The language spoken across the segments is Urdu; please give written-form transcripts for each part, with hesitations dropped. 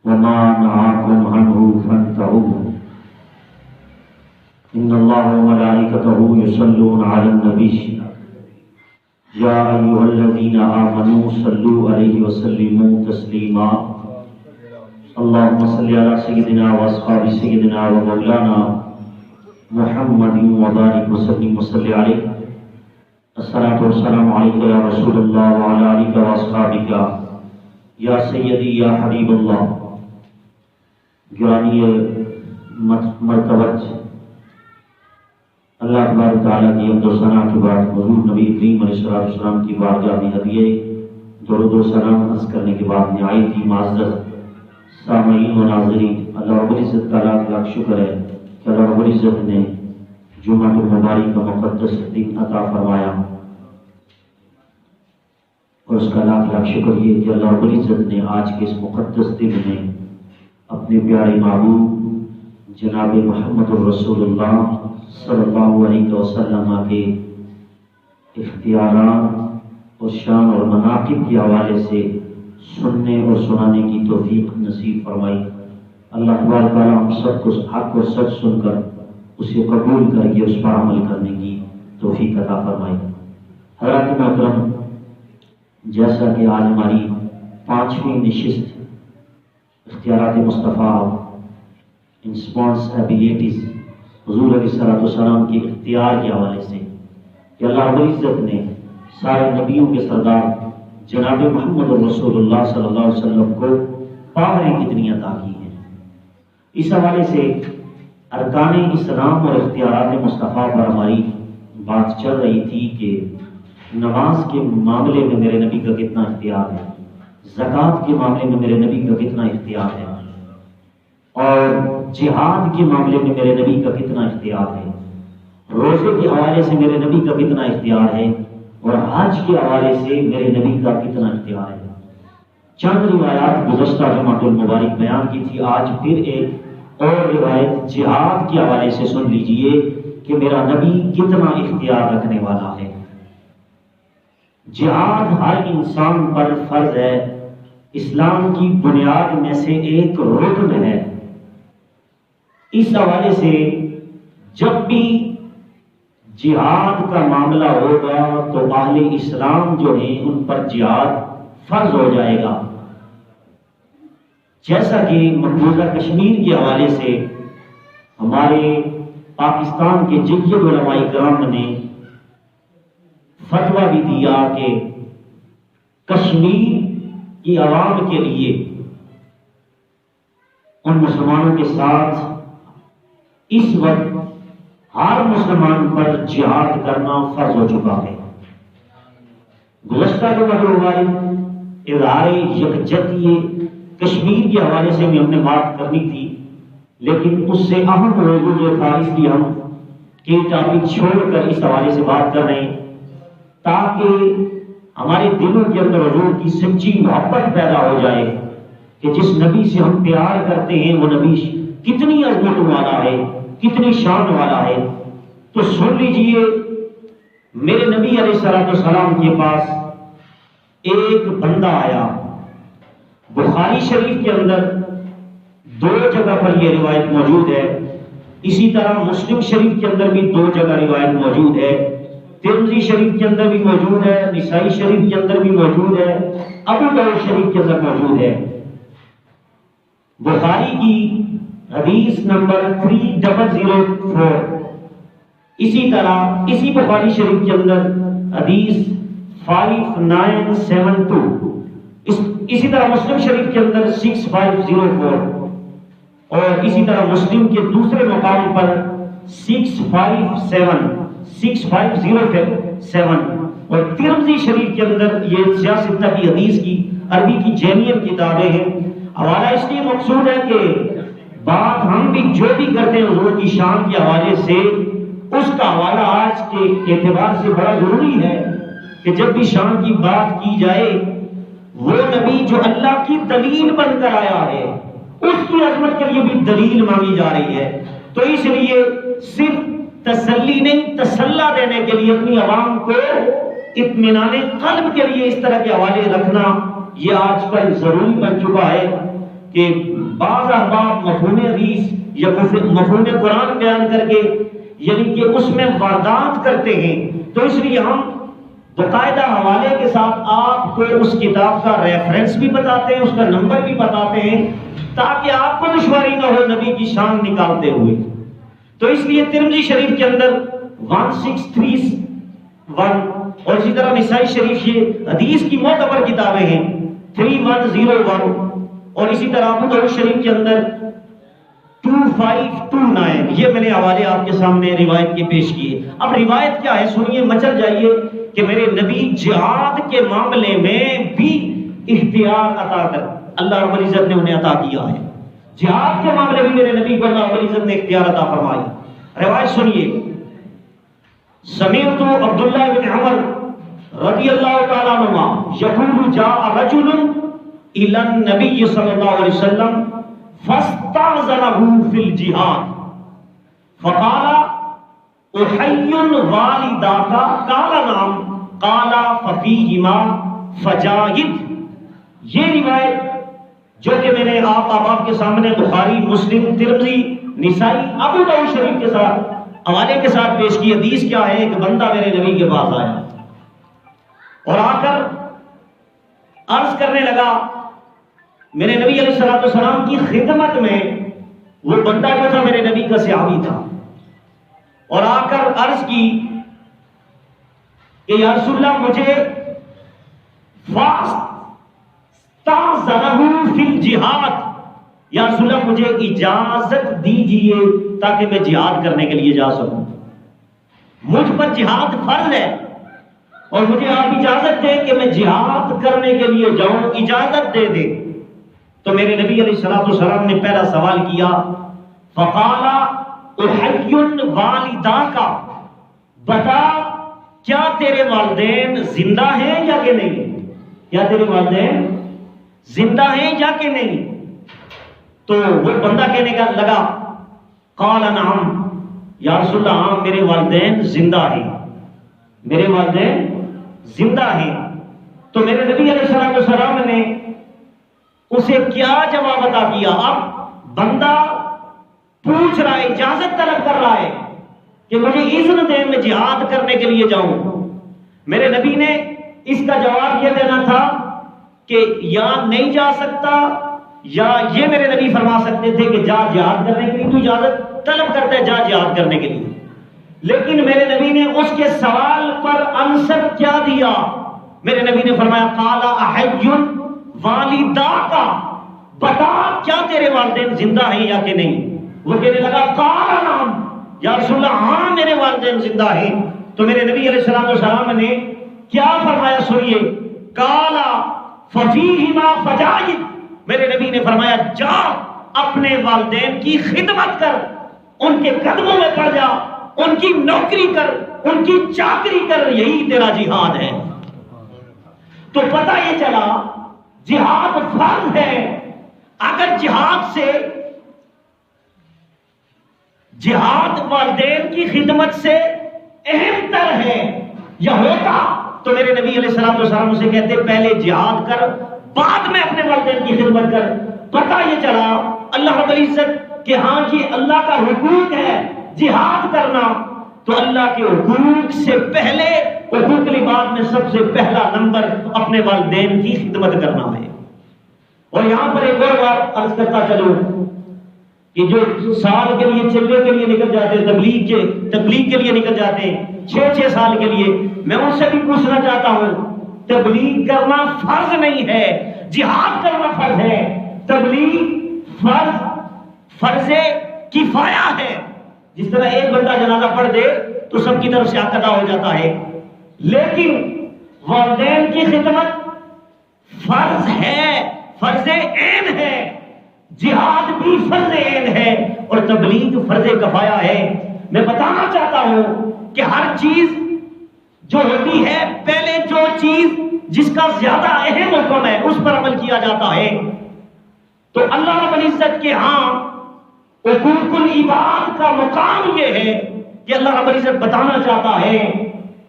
وما نهاكم عنه فانتهوا إن الله وملائكته يصلون على النبي يا أيها الذين آمنوا صلوا عليه وسلموا تسليما اللهم صل على سيدنا وأصحاب سيدنا ومولانا محمد وبارك وسلم وصل عليه الصلاة والسلام عليك يا رسول الله وعلى آلك وأصحابك یا سیدی یا حبیب اللہ. گرامی مرتبہ اللہ تبارک تعالیٰ کی حمد و ثنا کے بعد حضور نبی کریم علیہ السلام کی بارگاہ میں ہدیہ درود و سلام عرض کرنے کے بعد نہایت ہی معزز سامعین و ناظرین، اللہ رب العزت کا لاکھ لاکھ شکر ہے کہ اللہ رب العزت نے جمعہ المبارک کا مقدس دن عطا فرمایا، اور اس کا لاکھ لاکھ شکر یہ کہ اللہ رب العزت نے آج کے اس مقدس دن میں اپنے پیارے محبوب جناب محمد الرسول اللہ صلی اللہ علیہ وسلم کے اختیارات اور شان اور مناقب کے حوالے سے سننے اور سنانے کی توفیق نصیب فرمائی. اللہ تبارک و تعالیٰ ہم سب کو حق اور سچ سن کر اسے قبول کر کے اس پر عمل کرنے کی توفیق عطا فرمائی. حضرات محترم، جیسا کہ آج ہماری 5ویں نشست اختیارات مصطفیٰ انسپانسبلٹیز حضور علیہ السلام کے اختیار کے حوالے سے کہ اللہ رب العزت نے سارے نبیوں کے سردار جناب محمد رسول اللہ صلی اللہ علیہ وسلم کو پاوریں کتنی عطا کی ہیں، اس حوالے سے ارکان اسلام اور اختیارات مصطفیٰ پر ہماری بات چل رہی تھی کہ نماز کے معاملے میں میرے نبی کا کتنا اختیار ہے، زکوٰۃ کے معاملے میں میرے نبی کا کتنا اختیار ہے، اور جہاد کے معاملے میں میرے نبی کا کتنا اختیار ہے، روزے کے حوالے سے میرے نبی کا کتنا اختیار ہے، اور حج کے حوالے سے میرے نبی کا کتنا اختیار ہے. چند روایات گزشتہ جمعۃ المبارک بیان کی تھی، آج پھر ایک اور روایت جہاد کے حوالے سے سن لیجئے کہ میرا نبی کتنا اختیار رکھنے والا ہے. جہاد ہر انسان پر فرض ہے، اسلام کی بنیاد میں سے ایک رکن ہے. اس حوالے سے جب بھی جہاد کا معاملہ ہوگا تو اہل اسلام جو ہیں ان پر جہاد فرض ہو جائے گا. جیسا کہ مقبوضہ کشمیر کے حوالے سے ہمارے پاکستان کے جید علماء کرام نے فتویٰ بھی دیا کہ کشمیر کی عوام کے لیے ان مسلمانوں کے ساتھ اس وقت ہر مسلمان پر جہاد کرنا فرض ہو چکا ہے. گزشتہ جو اظہار یکجہتی کشمیر کے حوالے سے بھی ہم نے بات کرنی تھی، لیکن اس سے اہم موضوع جو تھا، اس لیے ہم یہ ٹاپک چھوڑ کر اس حوالے سے بات کر رہے ہیں تاکہ ہمارے دلوں کے اندر حضور کی سچی محبت پیدا ہو جائے کہ جس نبی سے ہم پیار کرتے ہیں وہ نبی کتنی عظمت والا ہے، کتنی شان والا ہے. تو سن لیجئے، میرے نبی علیہ السلام کے پاس ایک بندہ آیا. بخاری شریف کے اندر 2 جگہ پر یہ روایت موجود ہے، اسی طرح مسلم شریف کے اندر بھی 2 جگہ روایت موجود ہے، ترمذی شریف کے اندر بھی موجود ہے، نسائی شریف کے اندر بھی موجود ہے، ابو داؤد شریف کے اندر موجود ہے. بخاری کی حدیث نمبر 3004، اسی طرح اسی بخاری شریف کے اندر حدیث 5972، اسی طرح مسلم شریف کے اندر 6504، اور اسی طرح مسلم کے دوسرے مقام پر 6507، اور ترمذی شریف کے اندر یہ سیاستہ کی حدیث کی عربی کی جامع کتابیں ہیں. حوالہ اس لیے مقصود ہے کہ بات ہم بھی جو بھی کرتے ہیں حضور کی شان کے حوالے سے، اس کا حوالہ آج کے اعتبار سے بڑا ضروری ہے کہ جب بھی شان کی بات کی جائے، وہ نبی جو اللہ کی دلیل بن کر آیا ہے اس کی عظمت کے لیے بھی دلیل مانگی جا رہی ہے. تو اس لیے صرف تسلی نہیں، تسلی دینے کے لیے اپنی عوام کو اطمینان قلب کے لیے اس طرح کے حوالے رکھنا یہ آج کل ضروری بن چکا ہے کہ بعض احباب مفہوم حدیث یا مفہوم قرآن بیان کر کے یعنی کہ اس میں واردات کرتے ہیں، تو اس لیے ہم باقاعدہ حوالے کے ساتھ آپ کو اس کتاب کا ریفرنس بھی بتاتے ہیں، اس کا نمبر بھی بتاتے ہیں، تاکہ آپ کو دشواری نہ ہو نبی کی شان نکالتے ہوئے۔ تو اس لیے ترمذی شریف کے اندر 1631 اور اسی طرح نسائی شریف یہ حدیث کی معتبر کتابیں ہیں 3101، اور اسی طرح ابو داؤد شریف کے اندر 2529، یہ میں نے حوالے آپ کے سامنے روایت کے پیش کیے۔ اب روایت کیا ہے سنیے، مچل جائیے کہ میرے نبی جہاد کے معاملے میں بھی اختیار عطا کر اللہ رب العزت نے انہیں عطا کیا ہے، جہاد کے معاملے میں میرے نبی کو اللہ رب العزت نے اختیار عطا فرمائی۔ روایت سنیے، سمعت عبداللہ بن عمر رضی اللہ تعالیٰ عنہما یقول جاء رجل الى النبی صلی اللہ علیہ وسلم فاستأذنه في الجهاد فقال احی والداك قال نعم قال ففيهما فجاهد۔ یہ روایت جو کہ میں نے آپ احباب کے سامنے بخاری، مسلم، ترمذی، نسائی، ابو داؤد شریف کے ساتھ حوالے کے ساتھ پیش کی، حدیث کیا ہے؟ ایک بندہ میرے نبی کے پاس آیا اور آ کر عرض کرنے لگا، میرے نبی علیہ الصلوۃ والسلام کی خدمت میں وہ بندہ جو تھا میرے نبی کا صحابی تھا، اور آ کر عرض کی کہ یا رسول اللہ مجھے فاستأذنه فی الجہاد، یا رسول اللہ مجھے اجازت دیجئے تاکہ میں جہاد کرنے کے لیے جا سکوں، مجھ پر جہاد فرض ہے اور مجھے آپ اجازت دیں کہ میں جہاد کرنے کے لیے جاؤں، اجازت دے دیں۔ تو میرے نبی علیہ الصلوۃ والسلام نے پہلا سوال کیا، فقال احی والداک، بتا کیا تیرے والدین زندہ ہیں یا کہ نہیں؟ کیا تیرے والدین زندہ ہیں یا کہ نہیں؟ تو وہ بندہ کہنے کا لگا، قال نعم، یا رسول اللہ ہاں میرے والدین زندہ ہیں، میرے والدین زندہ ہیں۔ تو میرے نبی علیہ الصلوۃ والسلام نے اسے کیا جواب عطا کیا؟ اب بندہ پوچھ رہا ہے، اجازت طلب کر رہا ہے کہ مجھے اذن دیں میں جہاد کرنے کے لیے جاؤں۔ میرے نبی نے اس کا جواب یہ دینا تھا کہ یا نہیں جا سکتا، یا یہ میرے نبی فرما سکتے تھے کہ جا جہاد کرنے کے لیے، تو اجازت طلب کرتا ہے جا جہاد کرنے کے لیے، لیکن میرے نبی نے اس کے سوال پر آنسر کیا دیا؟ میرے نبی نے فرمایا قال احی والداک، بتا کیا تیرے والدین زندہ ہیں یا کہ نہیں؟ وہ کہنے لگا قال نعم، یا رسول اللہ ہاں میرے والدین زندہ ہیں۔ تو میرے نبی علیہ الصلوۃ والسلام نے کیا فرمایا سنیے، قال ففیہما فجاہد، میرے نبی نے فرمایا جا اپنے والدین کی خدمت کر، ان کے قدموں میں پڑ جا، ان کی نوکری کر، ان کی چاکری کر، یہی تیرا جہاد ہے۔ تو پتہ یہ چلا جہاد فرض ہے۔ اگر جہاد سے، جہاد والدین کی خدمت سے اہم تر ہے یا ہوتا تو میرے نبی علیہ الصلوۃ والسلام سے کہتے پہلے جہاد کر، بعد میں اپنے والدین کی خدمت کر۔ پتہ یہ چلا اللہ رب العزت کہ ہاں یہ اللہ کا حقوق ہے جہاد کرنا، تو اللہ کے حقوق سے پہلے، حقوق العباد میں سب سے پہلا نمبر اپنے والدین کی خدمت کرنا ہے۔ اور یہاں پر ایک اور بات عرض کرتا چلوں کہ جو سال کے لیے چلے کے لیے نکل جاتے ہیں، تبلیغ کے لیے نکل جاتے ہیں 6 سال کے لیے، میں ان سے بھی پوچھنا چاہتا ہوں، تبلیغ کرنا فرض نہیں ہے، جہاد کرنا فرض ہے۔ تبلیغ فرض کفایہ ہے، جس طرح ایک بندہ جنازہ پڑھ دے تو سب کی طرف سے حق ادا ہو جاتا ہے، لیکن والدین کی خدمت فرض ہے، فرض عین ہے، جہاد بھی فرض عین ہے اور تبلیغ فرض کفایہ ہے۔ میں بتانا چاہتا ہوں کہ ہر چیز جو ہوتی ہے، پہلے جو چیز جس کا زیادہ اہم حکم ہے اس پر عمل کیا جاتا ہے۔ تو اللہ رب العزت کے ہاں حقوق العباد کا مقام یہ ہے کہ اللہ رب العزت بتانا چاہتا ہے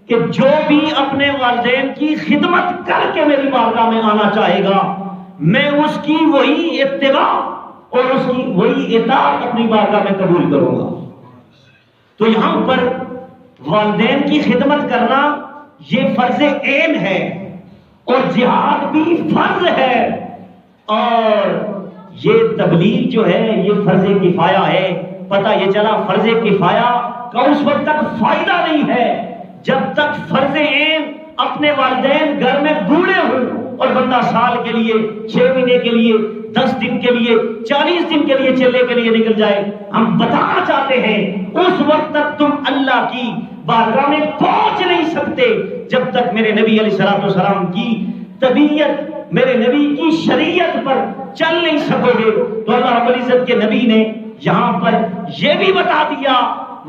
کہ جو بھی اپنے والدین کی خدمت کر کے میری بارگاہ میں آنا چاہے گا، میں اس کی وہی اتباع اور اس کی وہی اطاعت اپنی بارگاہ میں قبول کروں گا۔ تو یہاں پر والدین کی خدمت کرنا یہ فرض عین ہے، اور جہاد بھی فرض ہے، اور یہ تبلیغ جو ہے یہ فرض کفایہ ہے۔ پتہ یہ چلا فرض کفایہ کا اس وقت تک فائدہ نہیں ہے جب تک فرض عین اپنے والدین گھر میں بوڑھے ہوں اور بندہ سال کے لیے، 6 مہینے کے لیے، 10 دن کے لیے، 40 دن کے لیے چلنے کے لیے نکل جائے۔ ہم بتانا چاہتے ہیں اس وقت تک تم اللہ کی بارگاہ میں پہنچ نہیں سکتے جب تک میرے نبی علیہ الصلوۃ والسلام کی طبیعت، میرے نبی کی شریعت پر چل نہیں سکو گے۔ تو اللہ رب العزت کے نبی نے یہاں پر یہ بھی بتا دیا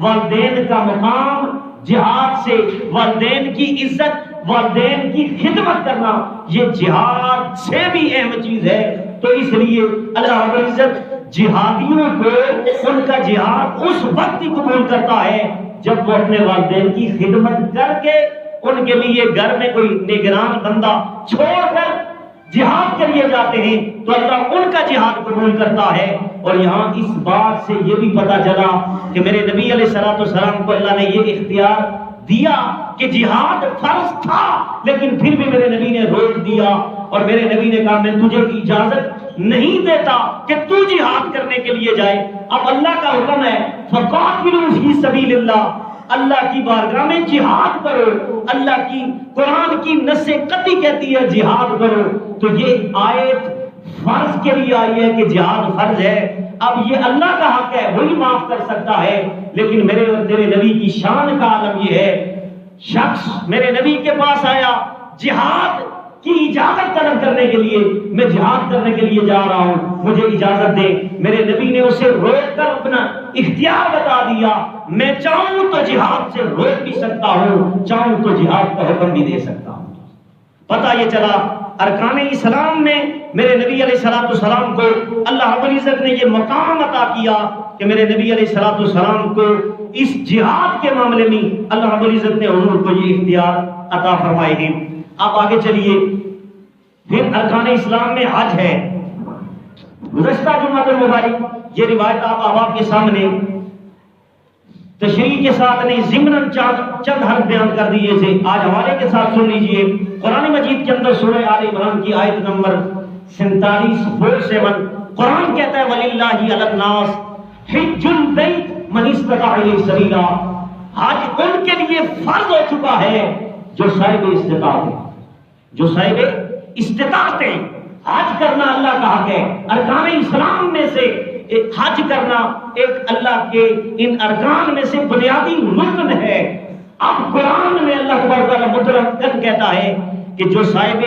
والدین کا مقام جہاد سے، والدین کی عزت، والدین کی خدمت کرنا یہ جہاد سے بھی اہم چیز ہے۔ تو اس لیے اللہ رب العزت جہادیوں کو ان کا جہاد اس وقت ہی قبول کرتا ہے جب وہ اپنے والدین کی خدمت کر کے ان کے لیے گھر میں کوئی نگران بندہ چھوڑ کر جہاد کے لیے جاتے ہیں، تو اللہ ان کا جہاد قبول کرتا ہے۔ اور یہاں اس بات سے یہ بھی پتہ چلا کہ میرے نبی علیہ الصلوۃ والسلام کو اللہ نے یہ اختیار دیا کہ جہاد فرض تھا، لیکن پھر بھی میرے نبی نے روک دیا، اور میرے نبی نے کہا میں تجھے اجازت نہیں دیتا کہ تو جہاد کرنے کے لیے جائے۔ اب اللہ کا حکم ہے فَقَاتِلُوا فِي سَبِيلِ اللَّهِ، اللہ کی بارگاہ میں جہاد کرو۔ اللہ کی قرآن کی نص قطعی کہتی ہے جہاد کرو، تو یہ آیت فرض کے لیے آئی ہے کہ جہاد فرض ہے۔ اب یہ اللہ کا حق ہے، وہی معاف کر سکتا ہے، لیکن میرے اور تیرے نبی کی شان کا عالم یہ ہے، شخص میرے نبی کے پاس آیا جہاد کی اجازت طلب کرنے کے لیے، میں جہاد کرنے کے لیے جا رہا ہوں، مجھے اجازت دے۔ میرے نبی نے اسے روک کر اپنا اختیار بتا دیا، میں چاہوں تو جہاد سے روک بھی سکتا ہوں، چاہوں تو جہاد کا حکم بھی دے سکتا ہوں۔ پتہ یہ چلا ارکان اسلام میں میرے نبی علیہ الصلوۃ والسلام کو اللہ رب العزت نے یہ مقام عطا کیا کہ میرے نبی علیہ الصلوۃ والسلام کو اس جہاد کے معاملے میں اللہ رب العزت نے حضور کو یہ اختیار عطا فرمائے ہیں۔ آپ آگے چلیے، پھر ارکان اسلام میں حج ہے۔ گزشتہ جمعہ المبارک یہ روایت آپ احباب کے سامنے تشریح کے ساتھ نہیں ضمناً چند حرف بیان کر دیے تھے، آج حوالے کے ساتھ سن لیجئے۔ قرآن مجید کے اندر سورہ آل عمران کی آیت نمبر 47 قرآن کہتا ہے وَلِلَّهِ عَلَى النَّاسِ حِجُّ الْبَيْتِ مَنِ اسْتَطَاعَ إِلَيْهِ سَبِيلًا، حج ان کے لیے فرض ہو چکا ہے جو صاحب استطاعت ہے، جو صاحب استطاعت ہے۔ حج کرنا اللہ کا حق ہے، ارکان اسلام میں سے حج کرنا ایک اللہ کے ان ارکان میں سے بنیادی رکن ہے۔ اب قرآن میں اللہ تبارک و تعالیٰ مطلقاً کہتا ہے کہ جو صاحب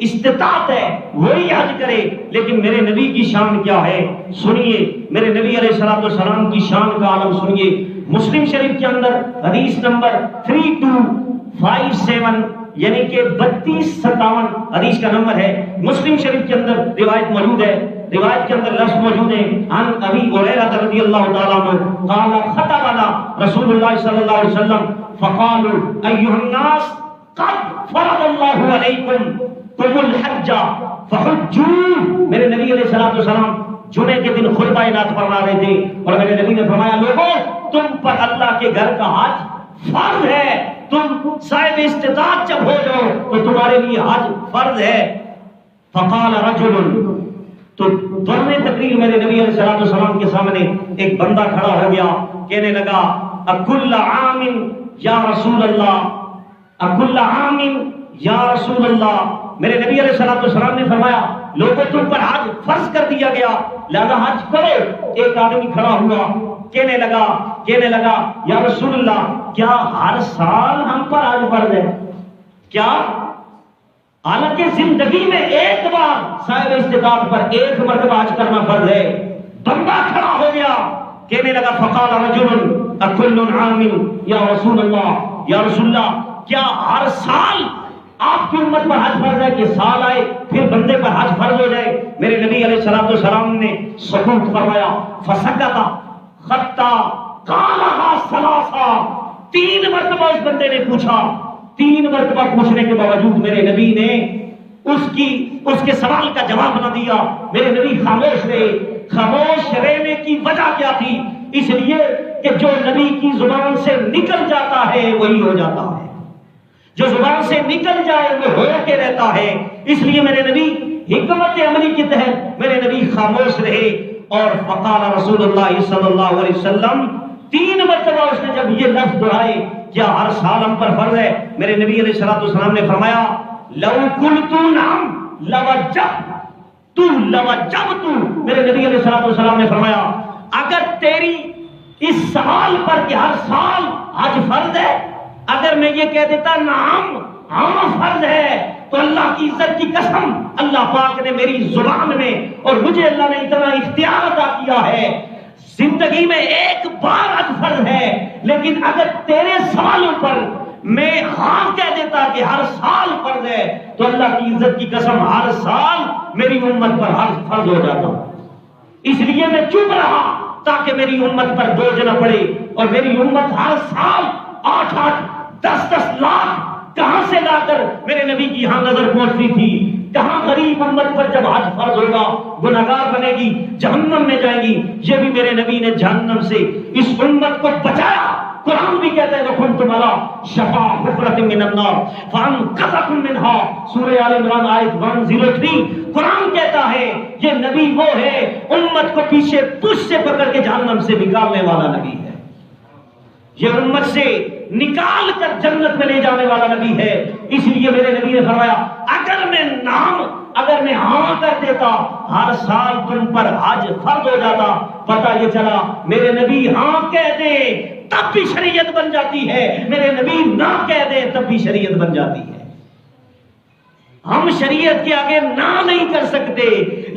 استطاعت ہے وہی حج کرے، لیکن میرے نبی کی شان کیا ہے سنیے، میرے نبی علیہ الصلوۃ والسلام کی شان کا عالم سنیے۔ مسلم شریف کے اندر حدیث نمبر 3257 یعنی کہ 3257 حدیث کا نمبر ہے، مسلم شریف کے اندر روایت موجود ہے، روایت کے اندر لفظ موجود ہے عن ابی ہریرہ رضی اللہ تعالیٰ عنہ قال خطبنا رسول اللہ صلی اللہ علیہ وسلم فقالوا ایھا الناس قد فرض اللہ علیکم قم الحج فحجوا۔ میرے نبی علیہ الصلوۃ والسلام جمعے کے دن خطبہ نعت فرما رہے تھے، اور میرے نبی نے فرمایا لوگوں تم پر اللہ کے گھر کا حج فرض ہے، تم صاحب استطاعت جب ہو جاؤ تو تمہارے لیے حج فرض ہے۔ فقال رجل، تو دوران تقریر میرے نبی علیہ الصلوۃ والسلام کے سامنے ایک بندہ کھڑا ہو گیا، کہنے لگا اکل عام یا رسول اللہ، اکل عام یا رسول اللہ۔ میرے نبی علیہ الصلوۃ والسلام نے فرمایا لوگوں تم پر حج فرض کر دیا گیا لہذا حج کرو۔ ایک آدمی کھڑا ہوا کہنے لگا یا رسول اللہ کیا ہر سال ہم پر حج فرض ہے؟ کیا حالانکہ زندگی میں ایک بار صاحب استطاعت پر ایک مرتبہ حج کرنا فرض ہے؟ بندہ کھڑا ہو گیا کہنے لگا فقال رجل اکل عام یا رسول اللہ کیا ہر سال آپ کی امت پر حج فرض ہے کہ سال آئے پھر بندے پر حج فرض ہو جائے؟ میرے نبی علیہ الصلوۃ والسلام نے سکوت فرمایا، فسکت حتی قالها ثلاثا، 3 مرتبہ اس بندے نے پوچھا، 3 مرتبہ پوچھنے کے باوجود میرے نبی نے اس کے سوال کا جواب نہ دیا، میرے نبی خاموش رہے۔ خاموش رہنے کی وجہ کیا تھی؟ اس لیے کہ جو نبی کی زبان سے نکل جاتا ہے وہی ہو جاتا ہے، جو زبان سے نکل جائے وہ ہو کے رہتا ہے۔ اس لیے میرے نبی حکمت عملی کے تحت میرے نبی خاموش رہے۔ اور فقال رسول اللہ صلی اللہ علیہ وسلم، 3 مرتبہ اس نے جب یہ لفظ دہرائے، کیا ہر سال ہم پر فرض ہے؟ میرے نبی علیہ الصلوۃ والسلام نے فرمایا لو قلت نعم لوجبت، میرے نبی علیہ الصلوۃ والسلام نے فرمایا اگر تیری اس سوال پر کہ ہر سال حج فرض ہے، اگر میں یہ کہہ دیتا نعم ہاں فرض ہے، تو اللہ کی عزت کی قسم اللہ پاک نے میری زبان میں، اور مجھے اللہ نے اتنا اختیار عطا کیا ہے، زندگی میں ایک بار حج فرض ہے، لیکن اگر تیرے سوالوں پر میں ہاں کہہ دیتا کہ ہر سال فرض ہے، تو اللہ کی عزت کی قسم ہر سال میری امت پر حج فرض ہو جاتا۔ اس لیے میں چپ رہا تاکہ میری امت پر بوجھ نہ پڑے، اور میری امت ہر سال 8-8 10-10 لاکھ کہاں سے لا کر میرے نبی کی یہاں نظر پہنچتی تھی۔ کہاں غریب امت پر جب حج فرض ہوگا گناہگار بنے گی، جہنم میں جائیں گی۔ یہ بھی میرے نبی نے جہنم سے اس امت کو بچایا۔ قرآن بھی کہتا ہے وَكُنْتُمْ عَلَىٰ شَفَا حُفْرَةٍ مِّنَ النَّارِ فَأَنقَذَكُم مِّنْهَا، سورہ آل عمران آیت 103۔ قرآن کہتا ہے یہ نبی وہ ہے امت کو پیچھے پش سے پکڑ کے جہنم سے نکالنے والا نبی ہے، یہ امت سے نکال کر جنت میں لے جانے والا نبی ہے۔ اس لیے میرے نبی نے فرمایا اگر میں ہاں کر دیتا ہر سال تم پر حج فرض ہو جاتا۔ پتہ یہ چلا میرے نبی ہاں کہہ دے تب بھی شریعت بن جاتی ہے، میرے نبی نہ کہہ دے تب بھی شریعت بن جاتی ہے۔ ہم شریعت کے آگے نہ نہیں کر سکتے،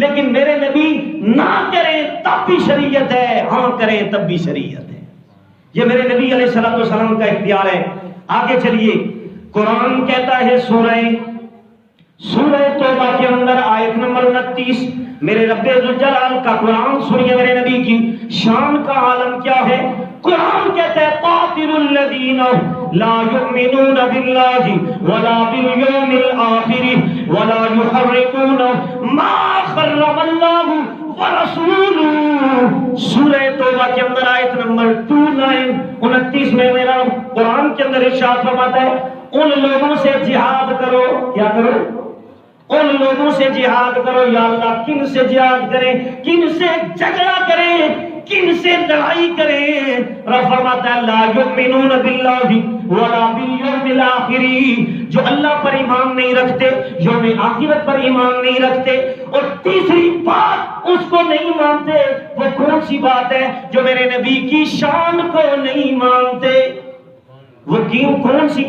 لیکن میرے نبی نہ کریں تب بھی شریعت ہے، ہاں کریں تب بھی شریعت ہے۔ یہ میرے نبی علیہ الصلوۃ والسلام کا اختیار ہے۔ آگے چلیے، قرآن کہتا ہے سورہ توبہ کے اندر آیت نمبر 29، میرے رب ذوالجلال کا قرآن سنیے، میرے نبی کی شان کا عالم کیا ہے۔ قرآن کہتا ہے قاتل الذین لا یؤمنون باللہ ولا بالیوم الآخر ولا یحرمون ما حرم اللہ ورسولہ۔ سورہ توبہ کے اندر آیت نمبر 29 میں میرا قرآن کے اندر ارشاد فرماتا ہے ان لوگوں سے جہاد کرو۔ کیا کرو؟ ان لوگوں سے جہاد کرو۔ یا اللہ کن سے جہاد کریں؟ کن سے جھگڑا کریں؟ کن سے لڑائی کریں؟ رب فرماتا ہے لا یؤمنون باللہ ولا بالیوم الآخر، جو اللہ پر ایمان نہیں رکھتے، یوم آخرت پر ایمان نہیں رکھتے، اور تیسری بات اس کو نہیں مانتے۔ وہ کون سی بات ہے؟ جو میرے نبی کی شان کو نہیں مانتے۔ وہ کون سی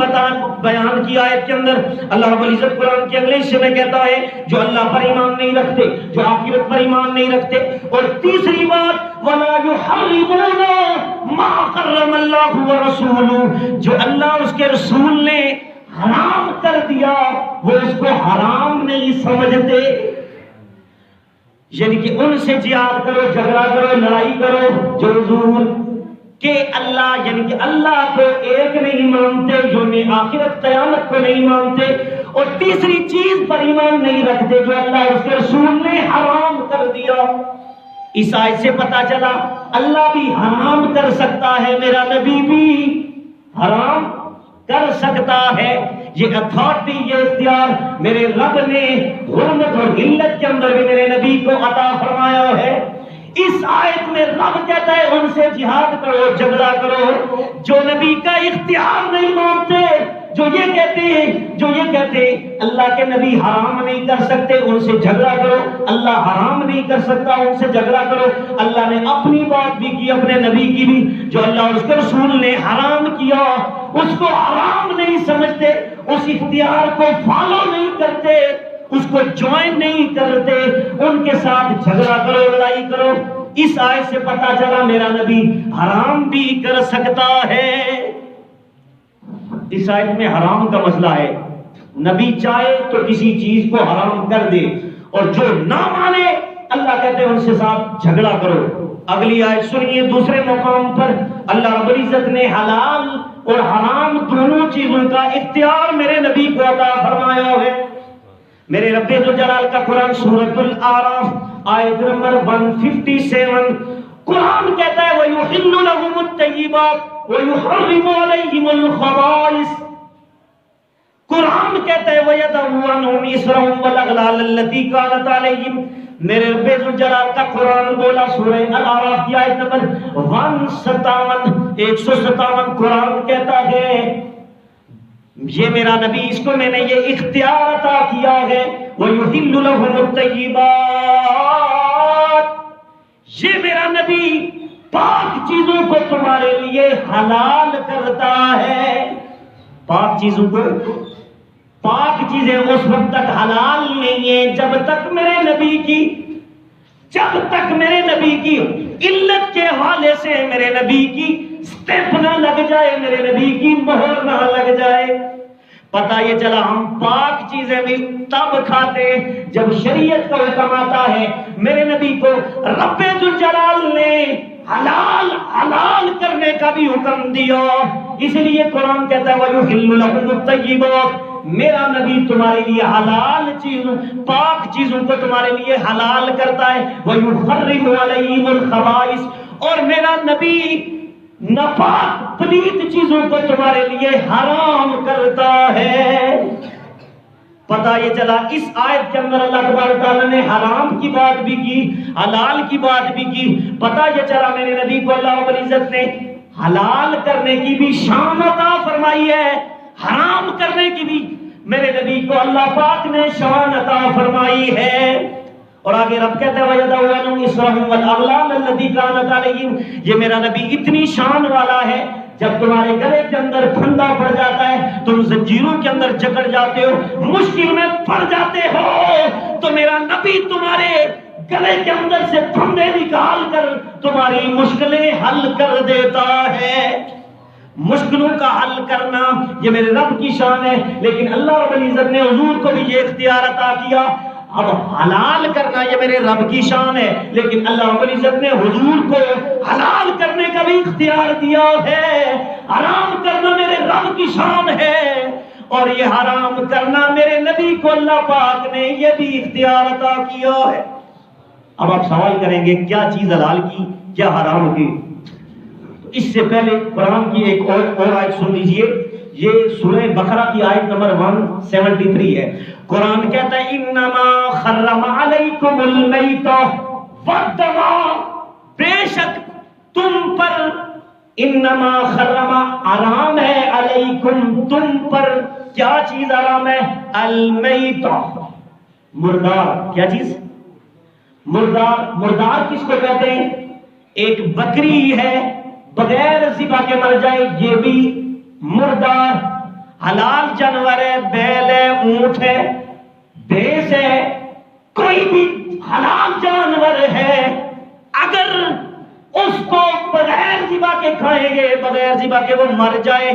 بیان کی آیت کے اندر اللہ رب العزت قرآن کے اگلے حصے میں کہتا ہے جو اللہ پر ایمان نہیں رکھتے، جو آخرت پر ایمان نہیں رکھتے، اور تیسری بات وَلَا يُحَرِّمُونَ مَا حَرَّمَ اللَّهُ وَرَسُولُهُ، جو اللہ اس کے رسول نے حرام کر دیا وہ اس کو حرام نہیں سمجھتے۔ یعنی کہ ان سے جہاد کرو، جھگڑا کرو، لڑائی کرو جو حضور کہ اللہ یعنی کہ اللہ کو ایک نہیں مانتے، یوم آخرت قیامت کو نہیں مانتے، اور تیسری چیز پر ایمان نہیں رکھتے جو اللہ اس کے رسول نے حرام کر دیا۔ اس آیت سے پتا چلا اللہ بھی حرام کر سکتا ہے، میرا نبی بھی حرام کر سکتا ہے۔ یہ اتھارٹی، یہ اختیار میرے رب نے حرمت اور حلت کے اندر بھی میرے نبی کو عطا فرمایا ہے۔ اس آیت میں رب کہتا ہے ان سے جہاد کرو، جھگڑا کرو جو نبی کا اختیار نہیں مانتے، جو یہ کہتے اللہ کے نبی حرام نہیں کر سکتے، ان سے جھگڑا کرو۔ اللہ حرام نہیں کر سکتا، ان سے جھگڑا کرو۔ اللہ نے اپنی بات بھی کی، اپنے نبی کی بھی، جو اللہ اور اس کے رسول نے حرام کیا اس کو حرام نہیں سمجھتے، اس اختیار کو فالو نہیں کرتے، اس کو جوائن نہیں کرتے، ان کے ساتھ جھگڑا کرو، لڑائی کرو۔ اس آیت سے پتا چلا میرا نبی حرام بھی کر سکتا ہے۔ اس آیت میں حرام کا مسئلہ ہے، نبی چاہے تو کسی چیز کو حرام کر دے، اور جو نہ مانے اللہ کہتے ہیں ان سے ساتھ جھگڑا کرو۔ اگلی آیت سنیے، دوسرے مقام پر اللہ رب العزت نے حلال اور حرام دونوں چیزوں کا اختیار میرے نبی کو عطا فرمایا ہے۔ میرے رب ذوالجلال کا قرآن سورۃ الاعراف آیت نمبر 157 قرآن کہتا ہے وَيُحِلُّ لَهُمُ الطَّيِّبَاتِ وَيُحَرِّمُ عَلَيْهِمُ الْخَبَائِثَ۔ قرآن کہتا ہے وَيَضَعُ عَنْهُمْ إِصْرَهُمْ وَالْأَغْلَالَ الَّتِي كَانَتْ عَلَيْهِمْ۔ میرے رب ذوالجلال کا قرآن بولا سورہ الاعراف کی آیت نمبر 157 قرآن کہتا ہے یہ میرا نبی، اس کو میں نے یہ اختیار عطا کیا ہے وَيُحِلُّ لَهُمُ الطَّيِّبَاتِ، یہ میرا نبی پاک چیزوں کو تمہارے لیے حلال کرتا ہے۔ پاک چیزوں کو، پاک چیزیں اس وقت تک حلال نہیں ہیں جب تک میرے نبی کی علت کے حوالے سے میرے نبی کی سٹیپ نہ لگ جائے، میرے نبی کی مہر نہ لگ جائے۔ پتہ یہ چلا ہم پاک چیزیں بھی تب کھاتے جب شریعت کا حکم آتا ہے۔ میرے نبی کو رب ذوالجلال نے حلال کرنے کا بھی حکم دیا، اس لیے قرآن کہتا ہے وَيُحِلُّ لَهُمُ الطَّيِّبَاتِ، میرا نبی تمہارے لیے حلال چیزوں، پاک چیزوں کو تمہارے لیے حلال کرتا ہے وَيُحَرِّمُ عَلَيْهِمُ الْخَبَائِثَ، اور میرا نبی ناپاک پلید چیزوں کو تمہارے لیے حرام کرتا ہے۔ پتہ یہ چلا اس آیت کے اندر اللہ تبارک تعالیٰ نے حرام کی بات بھی کی، حلال کی بات بھی کی۔ پتہ یہ چلا میرے نبی کو اللہ رب العزت نے حلال کرنے کی بھی شان عطا فرمائی ہے، حرام کرنے کی بھی میرے نبی کو اللہ پاک نے شان عطا فرمائی ہے۔ اور آگے رب کہتا ہے وَيَضَعُ عَنْهُمْ إِصْرَهُمْ وَالْأَغْلَالَ الَّتِي كَانَتْ عَلَيْهِمْ، یہ میرا نبی اتنی شان والا ہے جب تمہارے گلے کے اندر پھندا پڑ جاتا ہے، تم زنجیروں کے اندر جکڑ جاتے ہو، مشکل میں پڑ جاتے ہو، تو میرا نبی تمہارے گلے کے اندر سے پھندے نکال کر تمہاری مشکلیں حل کر دیتا ہے۔ مشکلوں کا حل کرنا یہ میرے رب کی شان ہے، لیکن اللہ رب العزت نے حضور کو بھی یہ اختیار عطا کیا۔ اب حلال کرنا یہ میرے رب کی شان ہے، لیکن اللہ رب العزت نے حضور کو حلال کرنے کا بھی اختیار دیا ہے۔ حرام کرنا میرے رب کی شان ہے، اور یہ حرام کرنا میرے نبی کو اللہ پاک نے یہ بھی اختیار عطا کیا ہے۔ اب آپ سوال کریں گے کیا چیز حلال کی، کیا حرام کی؟ اس سے پہلے قرآن کی ایک اور آیت سن لیجئے، یہ سورہ بقرہ کی آیت نمبر 173 ہے۔ قرآن کہتا ہے انما حرم علیکم المیت والدم، بے شک تم پر، انما حرم حرام ہے، علیکم تم پر کیا چیز حرام ہے؟ المیت، مردار۔ کیا چیز؟ مردار۔ مردار کس کو کہتے ہیں؟ ایک بکری ہے بغیر ذبح کے مر جائے یہ بھی مردار۔ حلال جانور ہے، بیل ہے، اونٹ ہے، بھینس ہے، کوئی بھی حلال جانور ہے، اگر اس کو بغیر ذبح کے کھائیں گے، بغیر ذبح کے وہ مر جائے،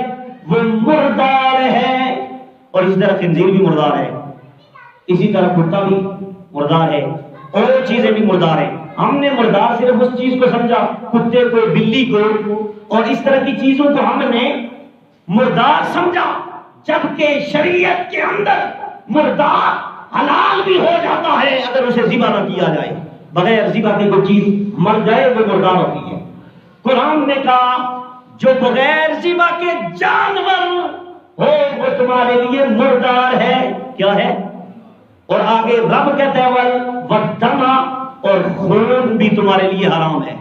وہ مردار ہے۔ اور اس طرح خنزیر بھی مردار ہے، اسی طرح کتا بھی مردار ہے، اور چیزیں بھی مردار ہیں۔ ہم نے مردار صرف اس چیز کو سمجھا، کتے کو، بلی کو اور اس طرح کی چیزوں کو ہم نے مردار سمجھا، جبکہ شریعت کے اندر مردار حلال بھی ہو جاتا ہے اگر اسے ذبح نہ کیا جائے۔ بغیر ذبح کی کوئی چیز مر جائے وہ مردار ہوتی ہے۔ قرآن نے کہا جو بغیر ذبح کے جانور ہو وہ تمہارے لیے مردار ہے۔ کیا ہے؟ اور آگے رب کہتا ہے والدم، اور خون بھی تمہارے لیے حرام ہے۔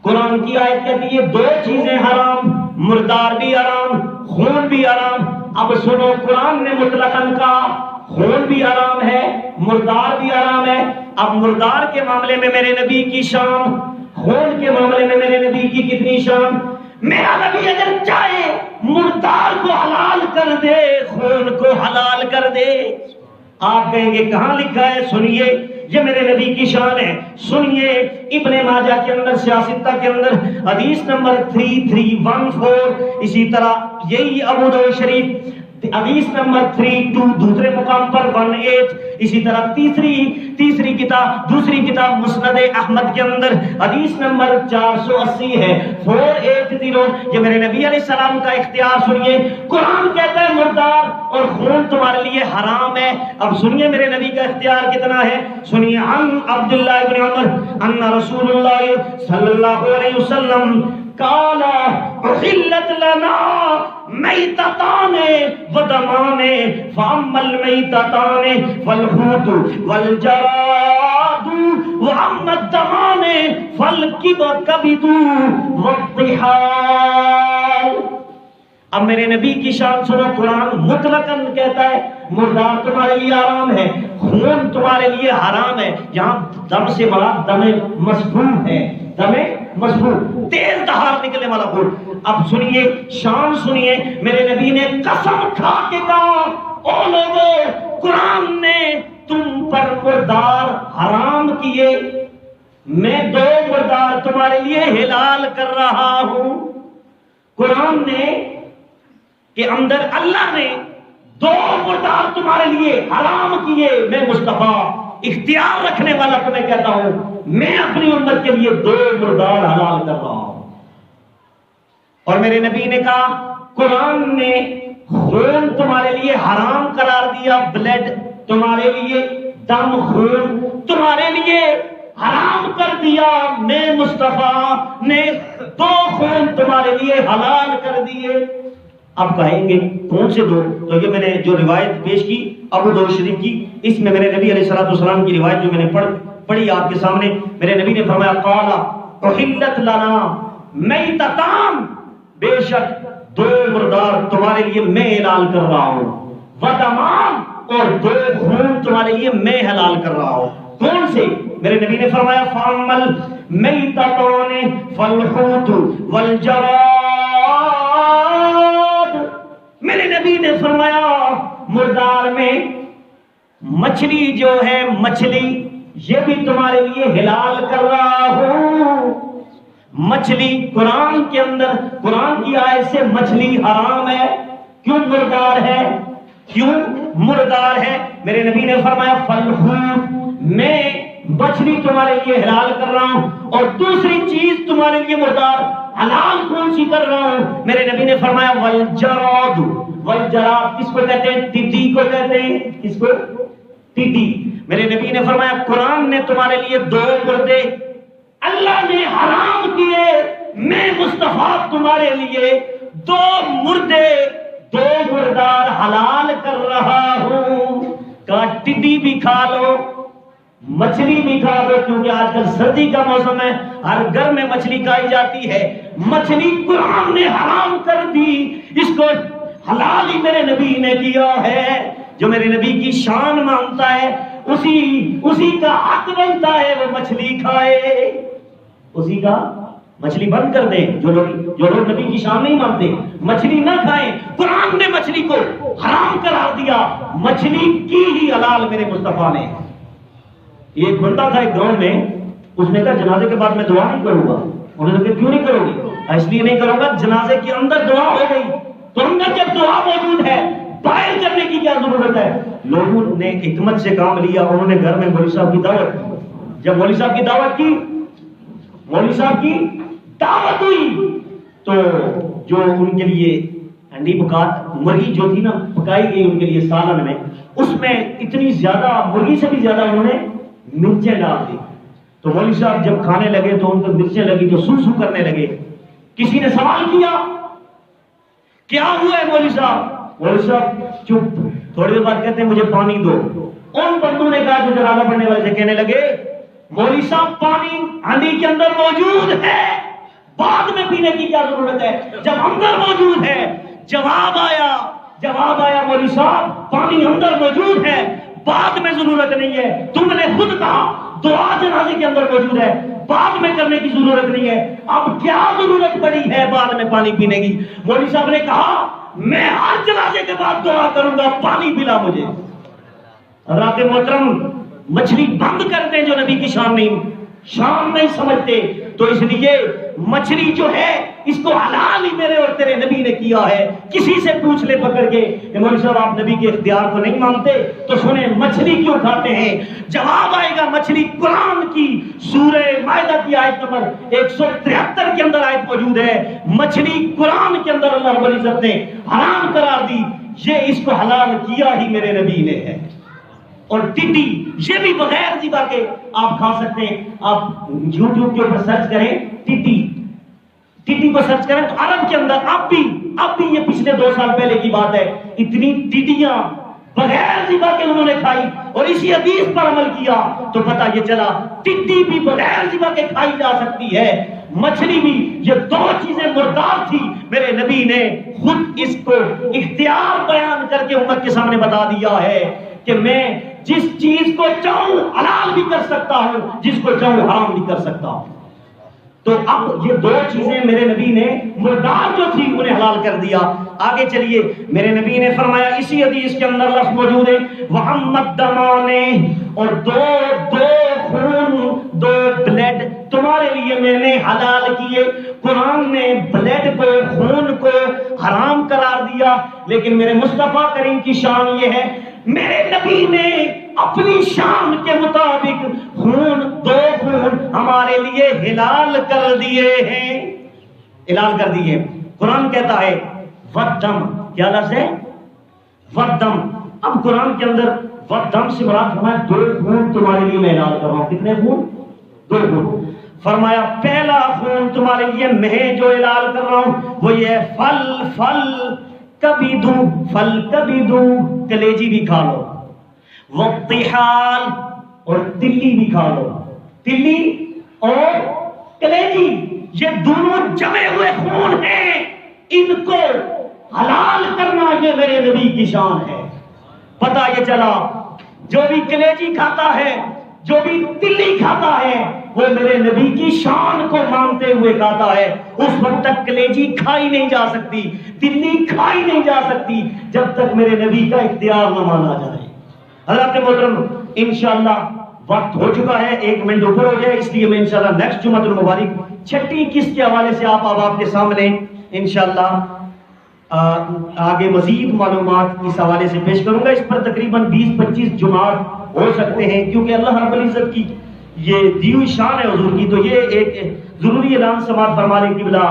قرآن کی آیت کہتی ہے دو چیزیں حرام، مردار بھی حرام، خون بھی حرام۔ اب سنو، قرآن نے مطلقاً کہا خون بھی حرام ہے، مردار بھی حرام ہے۔ اب مردار کے معاملے میں میرے نبی کی شان، خون کے معاملے میں میرے نبی کی کتنی شان۔ میرا نبی اگر چاہے مردار کو حلال کر دے، خون کو حلال کر دے۔ آپ کہیں گے کہاں لکھا ہے؟ سنیے، یہ میرے نبی کی شان ہے۔ سنیے ابن ماجہ کے اندر، سیاستہ کے اندر حدیث نمبر 3314، اسی طرح یہی ابو داؤد شریف حدیث نمبر 32 دوسرے مقام پر 18. اسی طرح تیسری کتاب دوسری کتاب مسند احمد کے اندر حدیث نمبر 480 ہے 480. یہ میرے نبی علیہ السلام کا اختیار سنیے. قرآن کہتا ہے مردار اور خون تمہارے لیے حرام ہے. اب سنیے میرے نبی کا اختیار کتنا ہے. سنیے عن عبداللہ ابن عمر ان رسول اللہ صلی اللہ علیہ وسلم قال احلت لنا میتتان ودمان فاما المیتتان فالحوت والجراد واما الدمان فالکبد والطحال. اب میرے نبی کی شان سنو. قرآن مطلقاً کہتا ہے مردار تمہارے لیے حرام ہے, خون تمہارے لیے حرام ہے. یہاں دم سے مراد دم مسفوح ہے, دم مسفوح تیز دھار نکلنے والا خون. اب سنیے شان سنیے. میرے نبی نے قسم کھا کے کہا او لوگو قرآن نے تم پر مردار حرام کیے, میں 2 مردار تمہارے لیے حلال کر رہا ہوں. قرآن نے کے اندر اللہ نے 2 مردار تمہارے لیے حرام کیے. میں مصطفیٰ اختیار رکھنے والا تمہیں کہتا ہوں میں اپنی امت کے لیے 2 مردار حلال کر رہا ہوں. اور میرے نبی نے کہا قرآن نے خون تمہارے لیے حرام قرار دیا, بلڈ تمہارے لیے, دم خون تمہارے لیے حرام کر دیا. میں مصطفیٰ نے 2 خون تمہارے لیے حلال کر دیے. اب کہیں گے کون سے 2؟ تو یہ میں نے جو روایت پیش کی ابو داؤد شریف کی, اس میں میرے نبی علیہ السلام کی روایت جو میں نے پڑھی آپ کے سامنے, میرے نبی نے فرمایا قال احلت لنا میتتان, بے شک 2 مردار تمہارے لیے میں حلال کر رہا ہوں, ودمان اور 2 خون تمہارے لیے میں حلال کر رہا ہوں. کون سے؟ میرے نبی نے فرمایا فامل میتتان فالحوت والجراد. میرے نبی نے فرمایا مردار میں مچھلی جو ہے, مچھلی یہ بھی تمہارے لیے حلال کر رہا ہوں. مچھلی قرآن کے اندر قرآن کی آیت سے مچھلی حرام ہے. کیوں مردار ہے؟ کیوں مردار ہے؟ میرے نبی نے فرمایا فالحوت, میں مچھلی تمہارے لیے حلال کر رہا ہوں. اور دوسری چیز تمہارے لیے مردار حلال کون سی کر رہا ہوں؟ میرے نبی نے فرمایا والجراد. والجراد کس کو کہتے ہیں؟ ٹڈی کو کہتے ہیں. کس کو؟ ٹڈی. میرے نبی نے فرمایا قرآن نے تمہارے لیے 2 مردے اللہ نے حرام کیے, میں مصطفیٰ تمہارے لیے 2 مردے 2 مردار حلال کر رہا ہوں. کہا ٹڈی بھی کھا لو, مچھلی بھی کھا لو, کیونکہ آج کل سردی کا موسم ہے, ہر گھر میں مچھلی کھائی جاتی ہے. مچھلی قرآن نے حرام کر دی, اس کو حلال ہی میرے نبی نے کیا ہے. جو میرے نبی کی شان مانتا ہے اسی کا حق بنتا ہے وہ مچھلی کھائے, اسی کا مچھلی بند کر دیں. جو لوگ نبی کی شان نہیں مانتے مچھلی نہ کھائیں. قرآن نے مچھلی کو حرام قرار دیا, مچھلی کی ہی حلال میرے مصطفیٰ نے. ایک بندہ تھا ایک گاؤں میں, اس نے کہا جنازے کے بعد میں دعا نہیں کروں گا. انہوں نے کہا کیوں نہیں کرو گی؟ اس لیے نہیں کروں گا جنازے کے اندر دعا ہو گئی, تو اندر جب دعا موجود ہے باہر کرنے کی کیا ضرورت ہے؟ لوگوں نے حکمت سے کام لیا, انہوں نے گھر میں مولوی صاحب کی دعوت کی. جب مولوی صاحب کی دعوت ہوئی تو جو ان کے لیے ہنڈی پکات مرغی جو تھی نا پکائی گئی ان کے لیے سالن میں, اس میں اتنی زیادہ مرغی سے بھی زیادہ انہوں نے مرچیں ڈال دی. تو مولوی صاحب جب کھانے لگے تو ان کو مرچیں لگی تو سو کرنے لگے. کسی نے سوال کیا کیا ہوا ہے مولوی صاحب؟ مولوی صاحب چپ. تھوڑی دیر بعد کہتے ہیں مجھے پانی دو. ان بندوں نے کہا جو جنازہ پڑھنے والے سے کہنے لگے مولوی صاحب پانی ہنڈی کے اندر موجود ہے, بعد میں پینے کی کیا ضرورت ہے جب اندر موجود ہے؟ جواب آیا مولوی صاحب پانی اندر موجود ہے, بعد میں ضرورت نہیں ہے. تم نے خود کہا دعا جنازے کے اندر موجود ہے, بعد میں کرنے کی ضرورت نہیں ہے, اب کیا ضرورت پڑی ہے بعد میں پانی پینے کی؟ مولوی صاحب نے کہا میں ہر جنازے کے بعد دعا کروں گا, پانی پلا مجھے. حضرات محترم مچھلی بند کر دیں جو نبی کی شام نہیں سمجھتے. تو اس لیے مچھلی جو ہے اس کو حلال ہی میرے اور تیرے نبی نے کیا ہے. کسی سے پوچھ لے پکڑ کے کہ مولوی صاحب آپ نبی کے اختیار کو نہیں مانتے تو سنیں مچھلی کیوں کھاتے ہیں؟ جواب آئے گا مچھلی قرآن کی سورہ مائدہ کی آیت نمبر 173 کے اندر آیت موجود ہے. مچھلی قرآن کے اندر اللہ رب العزت نے حرام قرار دی. یہ اس کو حلال کیا ہی میرے نبی نے ہے. اور ٹڈی یہ بھی بغیر ذبح کے آپ کھا سکتے ہیں. آپ یوٹیوب کے اوپر سرچ کریں ٹڈی کو سرچ کریں تو عرب کے اندر اب بھی یہ پچھلے 2 سال پہلے کی بات ہے اتنی ٹڈیاں بغیر ذبح کے انہوں نے کھائی اور اسی حدیث پر عمل کیا تو پتہ یہ چلا ٹڈی بھی بغیر ذبح کے کھائی جا سکتی ہے. مچھلی بھی. یہ 2 چیزیں مردار تھی. میرے نبی نے خود اس کو اختیار بیان کر کے امت کے سامنے بتا دیا ہے کہ میں جس چیز کو چاہوں حلال بھی کر سکتا ہوں, جس کو چاہوں حرام بھی کر سکتا ہوں. تو اب یہ 2 چیزیں میرے نبی نے مردار جو تھی انہیں حلال کر دیا. آگے چلیے میرے نبی نے فرمایا اسی حدیث کے اندر لفظ موجود ہے وَحَمَّدْ دَمَانِ اور 2 خون 2 بلڈ تمہارے لیے میں نے حلال کیے. قرآن نے بلڈ کو خون کو حرام قرار دیا لیکن میرے مصطفیٰ کریم کی شان یہ ہے میرے نبی نے اپنی شان کے مطابق خون 2 خون ہمارے لیے حلال کر دیے ہیں. حلال کر دیے. قرآن کہتا ہے وَالدَّمْ کیا لفظ ہے وَالدَّمْ. اب قرآن کے اندر وَالدَّمْ سے مراد فرمایا 2 خون تمہارے لیے میں حلال کر رہا ہوں. کتنے خون؟ 2 خون. فرمایا پہلا خون تمہارے لیے میں جو حلال کر رہا ہوں وہ یہ فل کبھی دوں کلیجی بھی کھا لو. وَالطِّحَالِ اور تلی بھی کھا لو. تلی اور کلیجی یہ دونوں جمے ہوئے خون ہیں. ان کو حلال کرنا یہ میرے نبی کی شان ہے. پتہ یہ چلا جو بھی کلیجی کھاتا ہے جو بھی تلی کھاتا ہے وہ میرے نبی کی شان کو مانتے ہوئے کھاتا ہے. اس وقت تک کلیجی کھائی نہیں جا سکتی, تلی کھائی نہیں جا سکتی جب تک میرے نبی کا اختیار نہ مانا جائے. حضرات محترم انشاءاللہ وقت ہو چکا ہے, 1 منٹ اوپر ہو جائے, اس لیے میں انشاءاللہ نیکسٹ جمعۃ المبارک 6ٹی قسط کے حوالے سے آپ کے سامنے انشاءاللہ آگے مزید معلومات اس حوالے سے پیش کروں گا. اس پر تقریباً 20-25 جمعات ہو سکتے ہیں کیونکہ اللہ رب العزت کی یہ دی ہوئی شان ہے حضور کی. تو یہ ایک ضروری اعلان سماعت فرما لیں قبلہ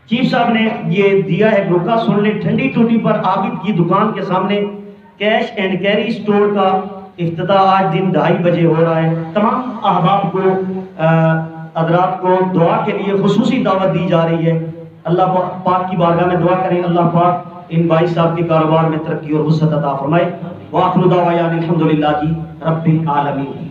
چیف صاحب نے یہ دیا ہے بروکا سن لیں. ٹھنڈی ٹوٹی پر عابد کی دکان کے سامنے کیش اینڈ کیری اسٹور کا افتتاح آج دن 2:30 بجے ہو رہا ہے. تمام احباب کو حضرات کو دعا کے لیے خصوصی دعوت دی جا رہی ہے. اللہ پاک کی بارگاہ میں دعا کریں اللہ پاک ان بھائی صاحب کے کاروبار میں ترقی اور وسعت عطا فرمائے. وآخر دعوانا الحمدللہ رب العالمین.